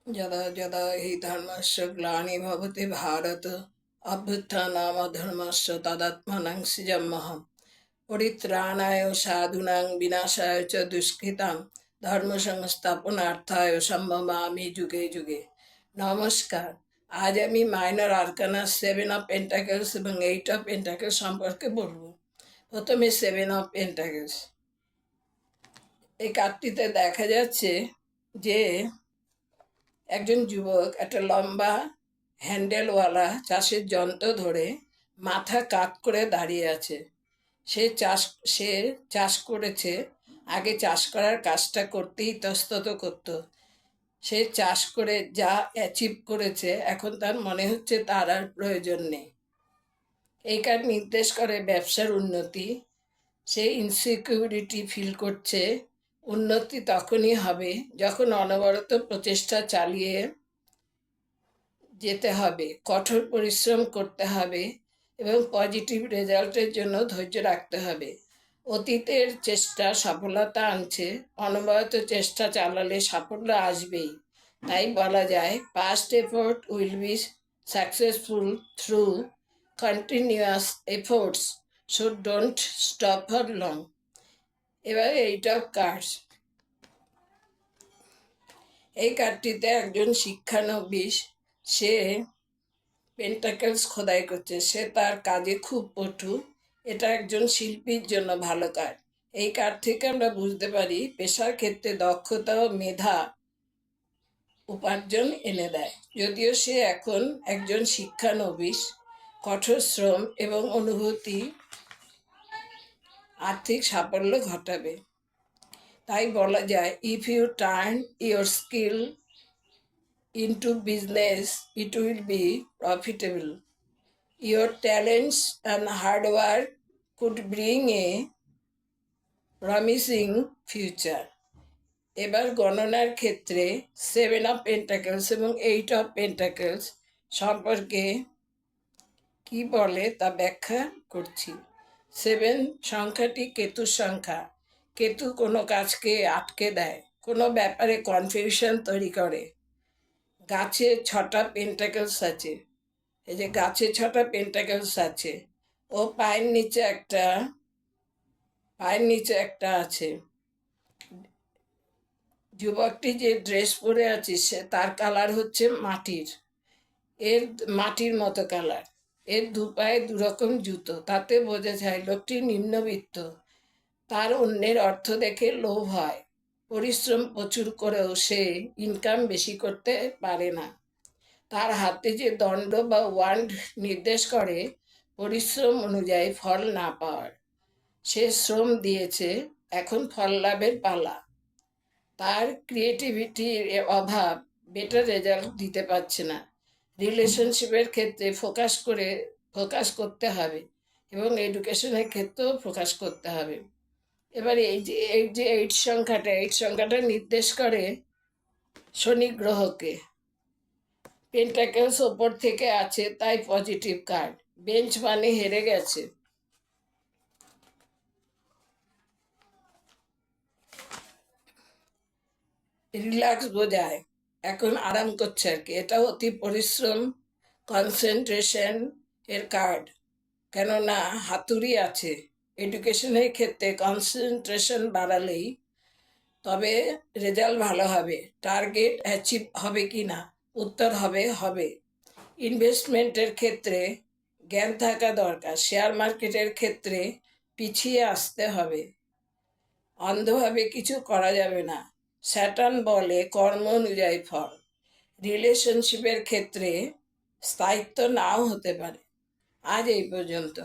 यदा यदा हि धर्मस्य ग्लानिर्भवति भारत अभ्युत्थानमधर्मस्य तदात्मनं सृजाम्यहम् परित्राणाय साधूनां विनाशाय च दुष्कृतां धर्म संस्थापनार्थाय सम्भवामि যুগে যুগে। নমস্কার। আজ আমি মাইনর আরকানা 7 অফ পেন্টাকেলস এবং 8 অফ পেন্টাকেলস সম্পর্কে বলবো। প্রথমে 7 অফ পেন্টাকেলস। এই কার্ডটিতে দেখা যাচ্ছে যে একজন যুবক একটা লম্বা হ্যান্ডেলওয়ালা চাষের যন্ত্র ধরে মাথা কাত করে দাঁড়িয়ে আছে। সে চাষ করেছে, আগে চাষ করার কাজটা করতে ইতস্তত করত। সে চাষ করে যা অ্যাচিভ করেছে, এখন তার মনে হচ্ছে তার আর প্রয়োজন নেই। এই কার্ড নির্দেশ করে ব্যবসার উন্নতি। সে ইনসিকিউরিটি ফিল করছে। উন্নতি তখনই হবে যখন অনবরত প্রচেষ্টা চালিয়ে যেতে হবে, কঠোর পরিশ্রম করতে হবে এবং পজিটিভ রেজাল্টের জন্য ধৈর্য রাখতে হবে। অতীতের চেষ্টা সফলতা আনছে, অনবরত চেষ্টা চালালে সাফল্য আসবেই। তাই বলা যায় past effort will be successful through continuous efforts, so don't stop for long. এবার 8 অফ কার্ডস। এই কার্ডটিতে একজন শিক্ষানবিশ, সে পেন্টাকেলস খোদাই করছে। সে তার কাজে খুব পটু। এটা একজন শিল্পীর জন্য ভালো কার্ড। এই কার্ড থেকে আমরা বুঝতে পারি পেশার ক্ষেত্রে দক্ষতা ও মেধা উপার্জন এনে দেয়। যদিও সে এখন একজন শিক্ষানবিশ, কঠোর শ্রম এবং অনুভূতি আর্থিক সাফল্য ঘটাবে। তাই বলা যায় if you turn your skill into business, it will be profitable. Your talents and hard work could bring a promising future. এবার গণনার ক্ষেত্রে 7 অফ পেন্টাকেলস এবং 8 অফ পেন্টাকেলস সম্পর্কে কি বলে তা ব্যাখ্যা করছি। 7 সংখ্যাটি কেতুর সংখ্যা। কেতু কোনো কাজকে আটকে দেয়, কোনো ব্যাপারে কনফিউশন তৈরি করে। গাছে 6টা পেন্টাকেলস আছে। এই যে গাছে 6টা পেন্টাকেলস আছে। ও পায়ের নিচে একটা আছে। যুবকটি যে ড্রেস পরে আছে তার কালার হচ্ছে মাটির মতো কালার। এর দুপায়ে দুরকম জুতো। তাতে বোঝা যায় লোকটি নিম্নবিত্ত। তার অন্যের অর্থ দেখে লোভ হয়। পরিশ্রম প্রচুর করেও সে ইনকাম বেশি করতে পারে না। তার হাতে যে দণ্ড বা ওয়ান্ড নির্দেশ করে পরিশ্রম অনুযায়ী ফল না পাওয়ার। সে শ্রম দিয়েছে, এখন ফল লাভের পালা। তার ক্রিয়েটিভিটির অভাব বেটার রেজাল্ট দিতে পারছে না। রিলেশনশিপের ক্ষেত্রে ফোকাস করতে হবে এবং এডুকেশনের ক্ষেত্রেও ফোকাস করতে হবে। এবার এই যে 8 সংখ্যাটা নির্দেশ করে শনি গ্রহকে। পেন্টাকেলস ওপর থেকে আছে, তাই পজিটিভ কার্ড। বেঞ্চ মানে হেরে গেছে। রিল্যাক্স বোঝায়, এখন আরাম করছে আর কি। এটা অতি পরিশ্রম, কনসেন্ট্রেশন এর কার্ড। কেননা হাতুড়ি আছে। এডুকেশনের ক্ষেত্রে কনসেন্ট্রেশন বাড়ালেই তবে রেজাল্ট ভালো হবে। টার্গেট অ্যাচিভ হবে কি না, উত্তর হবে। ইনভেস্টমেন্টের ক্ষেত্রে জ্ঞান থাকা দরকার। শেয়ার মার্কেটের ক্ষেত্রে পিছিয়ে আসতে হবে। অন্ধভাবে কিছু করা যাবে না। স্যাটার্ন বলে কর্ম অনুযায়ী ফল। রিলেশনশিপের ক্ষেত্রে স্থায়িত্ব নাও হতে পারে। আজ এই পর্যন্ত।